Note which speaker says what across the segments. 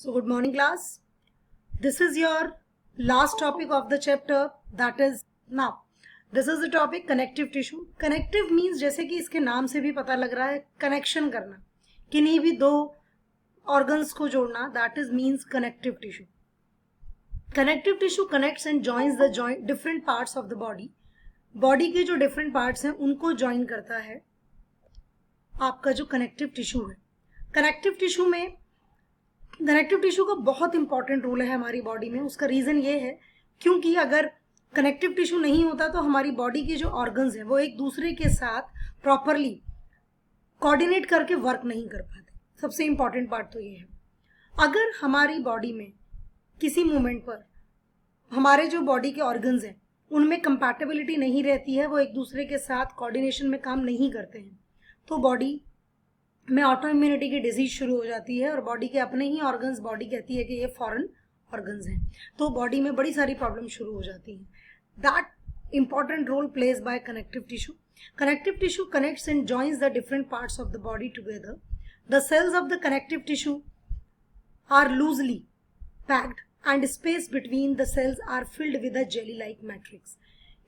Speaker 1: So good morning class. This is your last topic of the chapter, that is now. This is the topic connective tissue. Connective means जैसे कि इसके नाम से भी पता लग रहा है कनेक्शन करना, किन्हीं भी दो organs को जोड़ना, that is means connective tissue. Connective tissue connects and joins the different parts of the body. Body के जो different parts हैं उनको join करता है आपका जो connective tissue है. Connective tissue में कनेक्टिव टिश्यू का बहुत इंपॉर्टेंट रोल है हमारी बॉडी में. उसका रीजन ये है क्योंकि अगर कनेक्टिव टिश्यू नहीं होता तो हमारी बॉडी के जो ऑर्गन्स हैं वो एक दूसरे के साथ प्रॉपरली कोऑर्डिनेट करके वर्क नहीं कर पाते. सबसे इंपॉर्टेंट पार्ट तो ये है. अगर हमारी बॉडी में किसी मोमेंट पर हमारे जो बॉडी के ऑर्गन्स हैं उनमें कंपैटिबिलिटी नहीं रहती है, वो एक दूसरे के साथ कोऑर्डिनेशन में काम नहीं करते हैं, तो बॉडी में ऑटो इम्यूनिटी की डिजीज शुरू हो जाती है और बॉडी के अपने ही ऑर्गन्स बॉडी कहती है कि ये फॉरेन ऑर्गन्स हैं, तो बॉडी में बड़ी सारी प्रॉब्लम शुरू हो जाती हैं. That important role plays by connective tissue. Connective tissue connects and joins the different parts of the body together. The cells of the connective tissue are loosely packed and space between the cells are filled with a jelly like matrix.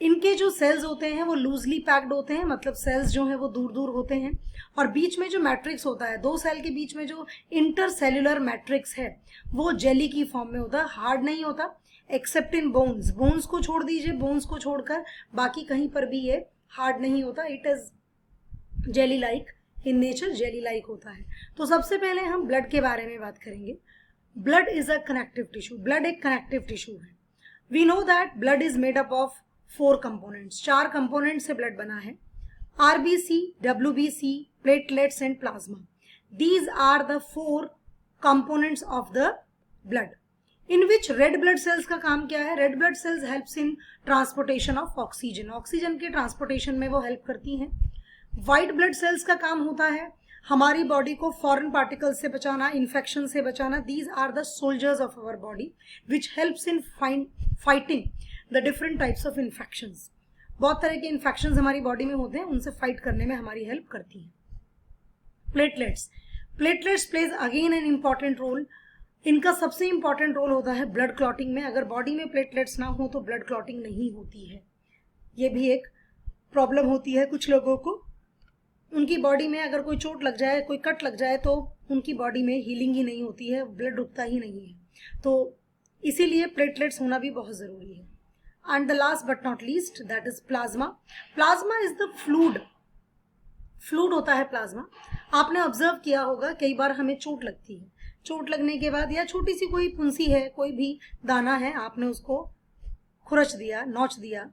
Speaker 1: इनके जो sales होते हैं वो loosely packed होते हैं, मतलब sales जो हैं वो दूर दूर होते हैं, और बीच में जो मैट्रिक्स होता है, दो सेल के बीच में जो इंटरसेल्युलर मैट्रिक्स है वो जेली की फॉर्म में होता है, हार्ड नहीं होता एक्सेप्ट इन बोन्स. बोन्स को छोड़ दीजिए, बोन्स को छोड़कर बाकी कहीं पर भी ये हार्ड नहीं होता. It is jelly like in nature, jelly like होता है. तो सबसे पहले हम ब्लड के बारे में बात करेंगे. Blood is a connective tissue. Blood एक कनेक्टिव टिश्यू है. We know that blood is made up of 4 components. 4 component से ब्लड बना है. RBC, WBC, platelets and plasma. These are the 4 components of the blood, in which red blood cells का काम क्या है? Red blood cells helps in transportation of oxygen. Oxygen के transportation में वो हेल्प करती हैं. व्हाइट ब्लड सेल्स का काम होता है हमारी बॉडी को फॉरेन पार्टिकल्स से बचाना, इन्फेक्शन से बचाना. These are the soldiers of our body which helps in fighting the different types of infections. बहुत तरह के इन्फेक्शंस हमारी बॉडी में होते हैं, उनसे फाइट करने में हमारी हेल्प करती हैं. Platelets. Platelets plays again an important role. इनका सबसे इंपॉर्टेंट रोल होता है ब्लड क्लॉटिंग में. अगर बॉडी में प्लेटलेट्स ना हो तो ब्लड क्लॉटिंग नहीं होती है. ये भी एक प्रॉब्लम होती है कुछ लोगों को. उनकी बॉडी में अगर कोई चोट लग जाए, कोई कट लग जाए, तो उनकी बॉडी में हीलिंग ही नहीं होती है, ब्लड रुकता ही नहीं है. तो इसीलिए प्लेटलेट्स होना भी बहुत ज़रूरी है. And the last but not least, that is plasma. Plasma is the fluid. Fluid होता है प्लाज्मा. आपने ऑब्जर्व किया होगा कई बार हमें चोट लगती है. चोट लगने के बाद या छोटी सी कोई फुंसी है, कोई भी दाना है, आपने उसको खुरच दिया, नोच दिया,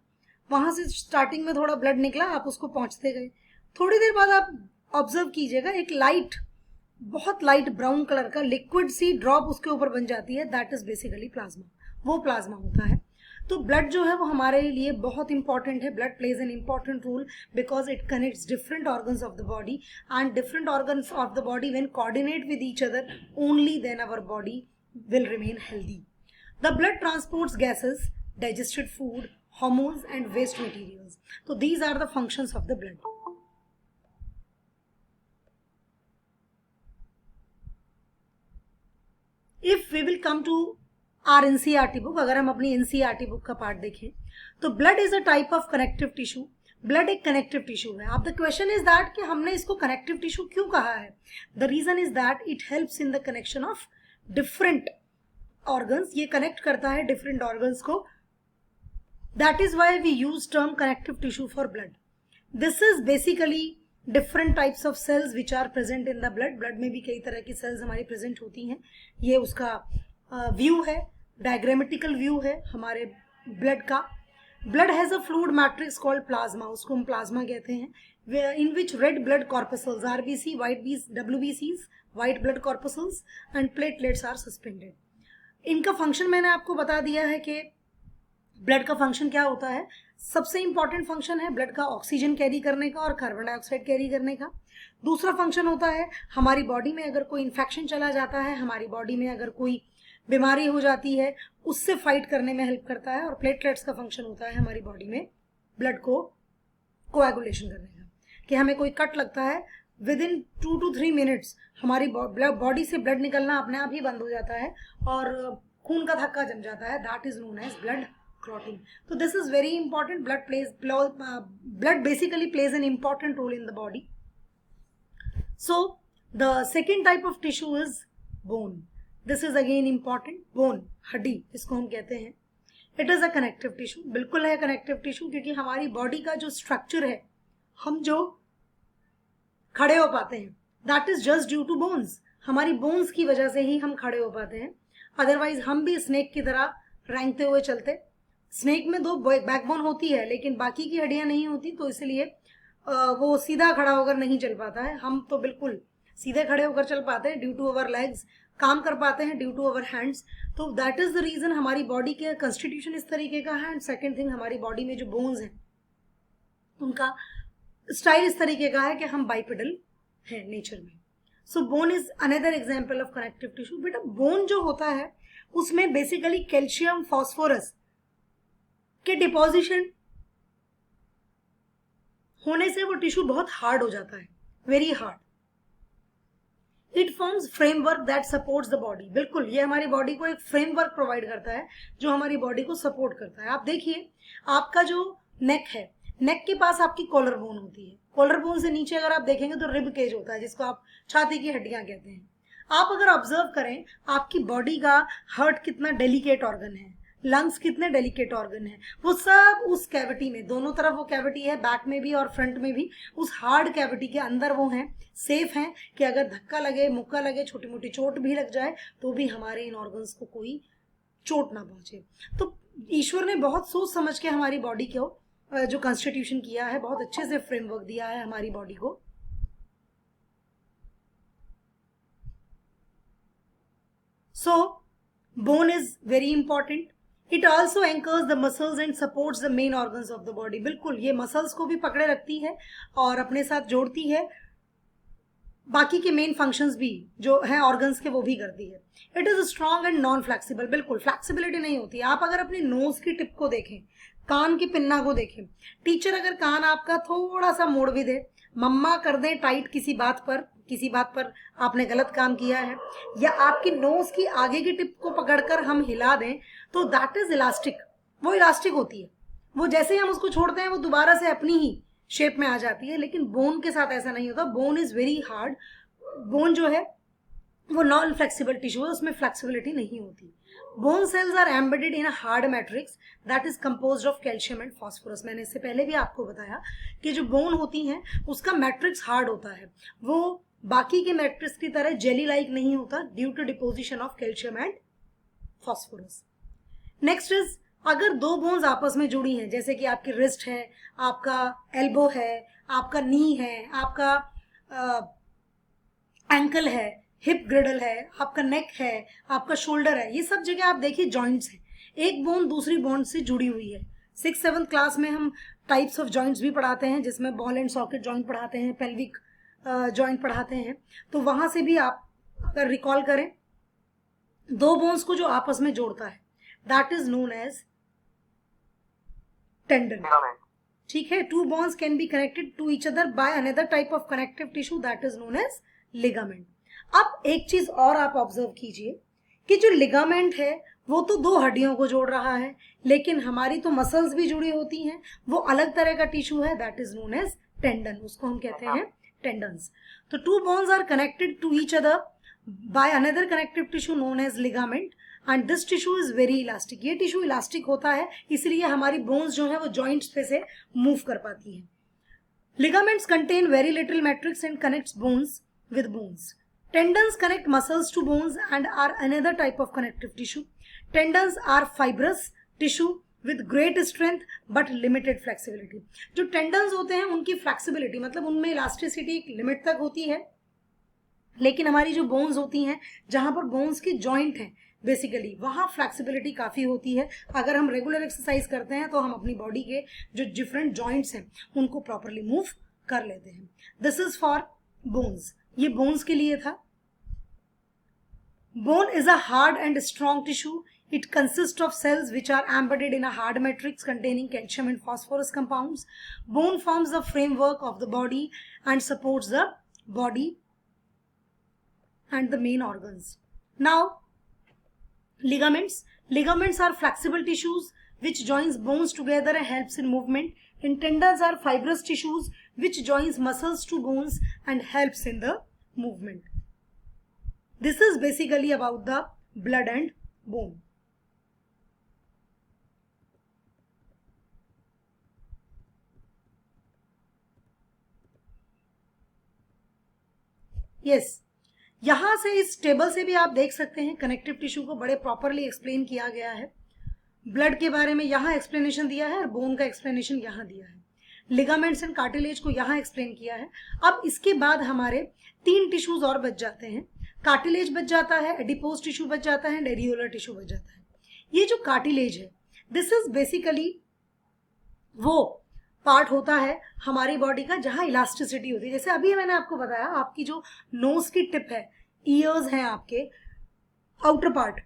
Speaker 1: वहां से स्टार्टिंग में थोड़ा ब्लड निकला, आप उसको पहुंचते गए. थोड़ी देर बाद आप ऑब्जर्व कीजिएगा एक लाइट, बहुत लाइट ब्राउन कलर का लिक्विड सी ड्रॉप उसके ऊपर बन जाती है. That is basically plasma. वो प्लाज्मा होता है. तो ब्लड जो है वो हमारे लिए बहुत इंपॉर्टेंट है. Blood plays an important role because it connects different organs of the body, and different organs of the body when coordinate with each other, only then our body will remain healthy. The blood transports gases, digested food, hormones and waste materials. So these are the functions of the blood. If we will come to our NCERT book, अगर हम अपनी NCERT book का part देखें तो blood is a type of connective tissue. Blood एक connective tissue है. अब the question is that कि हमने इसको कनेक्टिव टिश्यू क्यों कहा है? The reason is that it helps in the connection of different organs. ये कनेक्ट करता है डिफरेंट ऑर्गन्स को. That is why we use term connective tissue for blood. This is basically different types of cells which are present in the blood. Blood में भी कई तरह की cells हमारी present होती हैं. ये उसका व्यू है, diagrammatical व्यू है हमारे blood का. Blood has a fluid matrix called plasma. उसको हम plasma कहते हैं. In which red blood corpuscles, RBC, white WBCs, white blood corpuscles and platelets are suspended. इनका फंक्शन मैंने आपको बता दिया है कि ब्लड का फंक्शन क्या होता है. सबसे इंपॉर्टेंट फंक्शन है ब्लड का ऑक्सीजन कैरी करने का और कार्बन डाइऑक्साइड कैरी करने का. दूसरा फंक्शन होता है हमारी बॉडी में अगर कोई इन्फेक्शन चला जाता है, हमारी बॉडी में अगर कोई बीमारी हो जाती है, उससे फाइट करने में हेल्प करता है. और प्लेटलेट्स का फंक्शन होता है हमारी बॉडी में ब्लड को कोएगुलेशन करने का, कि हमें कोई कट लगता है, विद इन 2 to 3 मिनट्स हमारी बॉडी से ब्लड निकलना अपने आप ही बंद हो जाता है और खून का थक्का जम जाता है. That is known as blood clotting. So this is very important. Blood basically plays an important role in the body. So the second type of tissue is bone. This is again important. Bone, हड्डी इसको हम कहते हैं. It is a connective tissue. बिल्कुल है connective tissue, क्योंकि हमारी body का जो स्ट्रक्चर है, हम जो खड़े हो पाते हैं, that is just due to bones. हमारी बोन्स की वजह से ही हम खड़े हो पाते हैं. अदरवाइज हम भी स्नेक की तरह रेंगते हुए चलते. स्नेक में 2 बैकबोन होती है लेकिन बाकी की हड्डियां नहीं होती, तो इसलिए वो सीधा खड़ा होकर नहीं चल पाता है. हम तो बिल्कुल सीधे खड़े होकर चल पाते हैं ड्यू टू अवर लेग्स, काम कर पाते हैं ड्यू टू अवर हैंड्स. तो दैट इज द रीजन हमारी बॉडी के कंस्टिट्यूशन इस तरीके का है. एंड सेकेंड थिंग, हमारी बॉडी में जो बोन्स हैं उनका स्टाइल इस तरीके का है कि हम बाइपेडल हैं नेचर में. So bone is another example of connective tissue. बेटा बोन जो होता है उसमें बेसिकली कैल्शियम फॉस्फोरस के डिपोजिशन होने से वो टिश्यू बहुत हार्ड हो जाता है, very hard. It forms framework that supports the body. बिल्कुल, ये हमारी बॉडी को एक फ्रेमवर्क प्रोवाइड करता है जो हमारी बॉडी को सपोर्ट करता है. आप देखिए, आपका जो नेक है, नेक के पास आपकी कॉलर बोन होती है. कॉलर बोन से नीचे अगर आप देखेंगे तो रिब केज होता है, जिसको आप छाती की हड्डियां कहते हैं. आप अगर ऑब्जर्व करें आपकी बॉडी का हार्ट कितना डेलिकेट ऑर्गन है, लंग्स कितने डेलिकेट ऑर्गन है, वो सब उस कैविटी में, दोनों तरफ वो कैविटी है, बैक में भी और फ्रंट में भी, उस हार्ड कैविटी के अंदर वो हैं, सेफ हैं कि अगर धक्का लगे, मुक्का लगे, छोटी मोटी चोट भी लग जाए तो भी हमारे इन ऑर्गन्स को कोई चोट ना पहुंचे. तो ईश्वर ने बहुत सोच समझ के हमारी बॉडी को जो कॉन्स्टिट्यूशन किया है, बहुत अच्छे से फ्रेमवर्क दिया है हमारी बॉडी को. So bone is very important. It also anchors the muscles and supports the main organs of the body. बिल्कुल, ये मसल्स को भी पकड़े रखती है और अपने साथ जोड़ती है, बाकी के मेन फंक्शंस भी जो है ऑर्गन्स के वो भी करती है. It is strong and non flexible. बिल्कुल फ्लेक्सिबिलिटी नहीं होती. आप अगर अपनी नोज की टिप को देखें, कान की पिन्ना को देखें, टीचर अगर कान आपका थोड़ा सा मोड़ भी दे, मम्मा कर दें टाइट किसी बात पर आपने गलत काम किया है, या आपकी नोज की आगे की टिप को पकड़कर हम हिला दें, तो दैट इज इलास्टिक. वो इलास्टिक होती है. वो जैसे ही हम उसको छोड़ते हैं वो दोबारा से अपनी ही शेप में आ जाती है. लेकिन बोन के साथ ऐसा नहीं होता. Bone is very hard. Bone जो है वो नॉन फ्लेक्सिबल टिश्यू है, उसमें फ्लेक्सिबिलिटी नहीं होती. Bone cells are embedded in a hard matrix that is composed of calcium and phosphorus. मैंने इससे पहले भी आपको बताया कि जो बोन होती हैं उसका मैट्रिक्स हार्ड होता है. वो बाकी के मैट्रिक्स की तरह जेली लाइक नहीं होता due to deposition of calcium and phosphorus. Next is, अगर 2 बोन्स आपस में जुड़ी हैं, जैसे कि आपकी रिस्ट है, आपका एल्बो है, आपका नी है, आपका एंकल है, हिप ग्रिडल है, आपका नेक है, आपका शोल्डर है, ये सब जगह आप देखिए जॉइंट्स हैं. एक बोन दूसरी बोन से जुड़ी हुई है. 6th-7th क्लास में हम टाइप्स ऑफ जॉइंट्स भी पढ़ाते हैं, जिसमें बॉल एंड सॉकेट जॉइंट पढ़ाते हैं, पेल्विक जॉइंट पढ़ाते हैं. तो वहां से भी आप अगर रिकॉल करें, 2 बोन्स को जो आपस में जोड़ता है that is known as tendon. ठीक है. 2 bones can be connected to each other by another type of connective tissue that is known as ligament. अब एक चीज और आप ऑब्जर्व कीजिए कि जो लिगामेंट है वो तो 2 हड्डियों को जोड़ रहा है, लेकिन हमारी तो मसल्स भी जुड़ी होती हैं. वो अलग तरह का टिश्यू है, that is known as tendon. उसको हम कहते हैं टेंडन्स. तो 2 bones are connected to each other by another connective tissue known as ligament, and this tissue is very elastic. ये टिश्यू इलास्टिक होता है, इसलिए हमारी बोन्स जो है वो जॉइंट्स पे से मूव कर पाती हैं. Ligaments contain very little matrix and connects bones with bones. Tendons connect muscles to bones and are another type of connective tissue. Tendons are fibrous tissue with great strength but limited flexibility. जो tendons होते हैं उनकी flexibility मतलब उनमें elasticity एक limit तक होती है, लेकिन हमारी जो बोन्स होती हैं, जहां पर बोन्स की जॉइंट है बेसिकली, वहां फ्लेक्सिबिलिटी काफी होती है. अगर हम रेगुलर एक्सरसाइज करते हैं तो हम अपनी बॉडी के जो डिफरेंट जॉइंट्स हैं उनको प्रॉपरली मूव कर लेते हैं. This is for bones. ये बोन्स के लिए था. Bone is a hard and strong tissue. It consists of cells which are embedded in a hard matrix containing calcium and phosphorus compounds. Bone forms the framework of the body and supports the body and the main organs. Now, ligaments. Ligaments are flexible tissues which joins bones together and helps in movement. And tendons are fibrous tissues which joins muscles to bones and helps in the movement. This is basically about the blood and bone. Yes, यहाँ से इस table से भी आप देख सकते हैं connective tissue को बड़े प्रॉपरली एक्सप्लेन किया गया है. ब्लड के बारे में यहाँ एक्सप्लेनेशन दिया है और बोन का एक्सप्लेनेशन यहाँ दिया है. लिगामेंट्स एंड कार्टिलेज को यहाँ एक्सप्लेन किया है. अब इसके बाद हमारे 3 टिश्यूज और बच जाते हैं. कार्टिलेज बच जाता है, एडिपोज टिश्यू बच जाता है एंड एरियोलर टिश्यू बच जाता है. ये जो कार्टिलेज है, दिस इज बेसिकली वो पार्ट होता है हमारी बॉडी का जहां इलास्टिसिटी होती है. जैसे अभी मैंने आपको बताया, आपकी जो नोज की टिप है, ईयर्स हैं आपके, आउटर पार्ट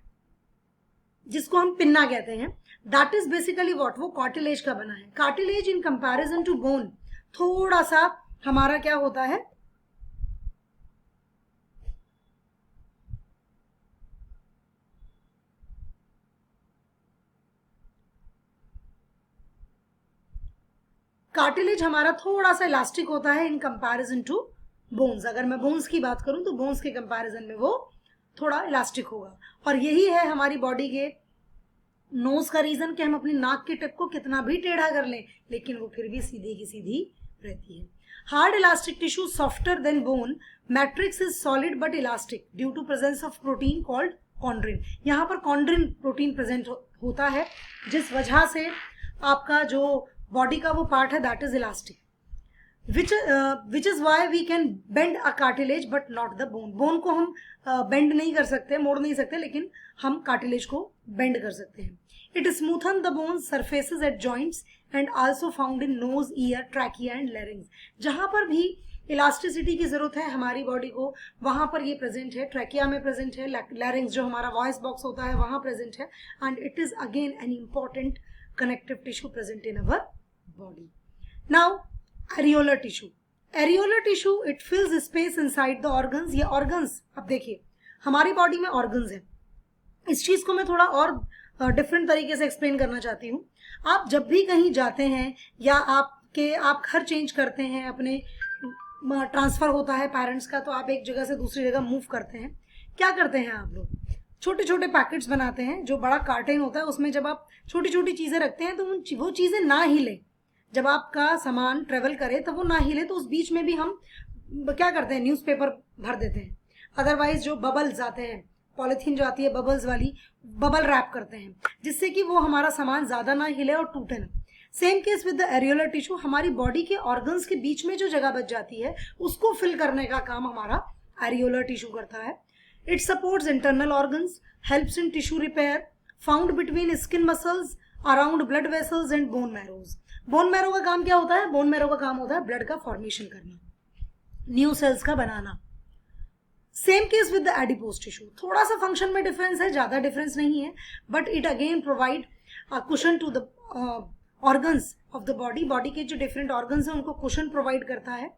Speaker 1: जिसको हम पिन्ना कहते हैं, दैट इज बेसिकली व्हाट, वो कार्टिलेज का बना है. Cartilage in comparison to bone थोड़ा सा हमारा क्या होता है, कार्टिलेज हमारा थोड़ा सा इलास्टिक होता है इन कंपैरिजन टू बोन्स. अगर मैं बोन्स की बात करूं तो बोन्स के कंपैरिजन में वो थोड़ा इलास्टिक होगा. और यही है हमारी बॉडी के नोज का रीजन कि हम अपनी नाक की टिप को कितना भी टेढ़ा कर लें लेकिन वो फिर भी सीधी की सीधी रहती है. Hard elastic tissue softer than bone. Matrix is solid but elastic due to presence of protein called chondrin. यहाँ पर कॉन्ड्रिन प्रोटीन प्रेजेंट होता है जिस वजह से आपका जो बॉडी का वो पार्ट है that is elastic, which is why we can bend a cartilage but not the bone. Bone को हम बेंड नहीं कर सकते, मोड़ नहीं सकते, लेकिन हम कार्टिलेज को बेंड कर सकते हैं. It smoothen the bone surfaces at joints and also found in nose, ear, trachea and larynx. जहां पर भी इलास्टिसिटी की जरूरत है हमारी बॉडी को वहां पर ये प्रेजेंट है. ट्रैकिया में प्रेजेंट है, लैरिंग्स जो हमारा वॉइस बॉक्स होता है वहां प्रेजेंट है. And it is again an important connective tissue present in our body. Now, areolar tissue. Areolar tissue, it fills space inside the organs. ये organs, अब देखिए हमारी बॉडी में organs हैं. इस चीज को मैं थोड़ा और डिफरेंट तरीके से एक्सप्लेन करना चाहती हूँ. आप जब भी कहीं जाते हैं या आप घर चेंज करते हैं, अपने ट्रांसफर होता है पेरेंट्स का, तो आप एक जगह से दूसरी जगह मूव करते हैं. क्या करते हैं आप लोग, छोटे छोटे पैकेट्स बनाते हैं. जो बड़ा कार्टन होता है उसमें जब आप छोटी छोटी चीजें रखते हैं तो वो चीजें ना हिले. जब आपका सामान ट्रेवल करे तब वो ना हिले, तो उस बीच में भी हम क्या करते हैं, न्यूज़पेपर भर देते हैं. अदरवाइज जो बबल्स आते हैं, पॉलिथीन जो आती है बबल्स वाली, बबल रैप करते हैं जिससे कि वो हमारा सामान ज्यादा ना हिले और टूटे ना. Same case with the areolar tissue. हमारी बॉडी के ऑर्गन्स के बीच में जो जगह बच जाती है उसको फिल करने का काम हमारा एरियोलर टिश्यू करता है. It supports internal organs, helps in tissue repair, found between skin muscles, around blood vessels and bone marrows. Bone marrow का काम क्या होता है, bone marrow का काम होता है ब्लड का फॉर्मेशन करना, न्यू सेल्स का बनाना. Same case with the adipose tissue. थोड़ा सा फंक्शन में डिफरेंस है, ज्यादा डिफरेंस नहीं है, but it again provide cushion to the organs of the body. Body के जो डिफरेंट ऑर्गन्स हैं उनको कुशन प्रोवाइड करता है.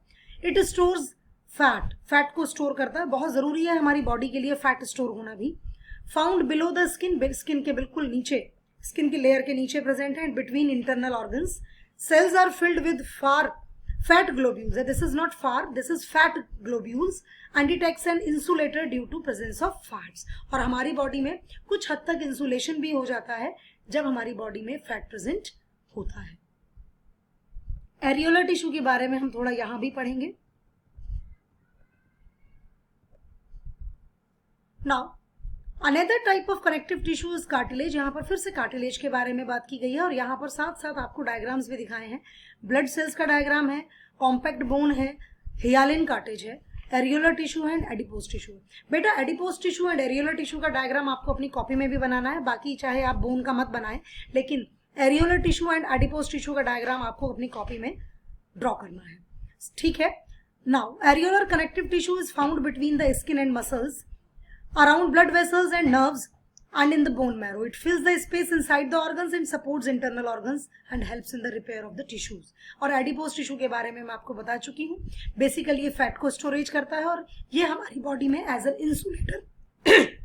Speaker 1: इट स्टोर्स फैट को स्टोर करता है. बहुत जरूरी है हमारी बॉडी के लिए फैट स्टोर होना भी. Found below the skin. Skin के बिल्कुल नीचे, स्किन की लेयर के नीचे प्रेजेंट है. And between internal organs. Cells are filled with fat globules. This is not far, this is fat globules. And it acts an insulator due to presence of fats. और हमारी body में कुछ हद तक insulation भी हो जाता है जब हमारी बॉडी में फैट प्रेजेंट होता है. एरियोलर टिश्यू के बारे में हम थोड़ा यहां भी पढ़ेंगे. Now, another type of connective tissue is cartilage. यहाँ पर फिर से कार्टिलेज के बारे में बात की गई है और यहाँ पर साथ साथ आपको डायग्राम्स भी दिखाए हैं. ब्लड सेल्स का डायग्राम है, कॉम्पैक्ट बोन है, हियालिन कार्टिलेज है, एरियोलर टिश्यू है एंड एडिपोज टिश्यू. बेटा adipose tissue and areolar tissue का डायग्राम आपको अपनी कॉपी में भी बनाना है. बाकी चाहे आप बोन का मत बनाएं, लेकिन areolar tissue and adipose tissue का डायग्राम आपको अपनी कॉपी में ड्रॉ करना है. ठीक है. Now areolar connective tissue is found between the skin and muscles, around blood vessels and nerves, and in the bone marrow. It fills the space inside the organs and supports internal organs and helps in the repair of the tissues. और adipose tissue के बारे में मैं आपको बता चुकी हूँ. Basically ये फैट को स्टोरेज करता है और ये हमारी बॉडी में एज एन इंसुलेटर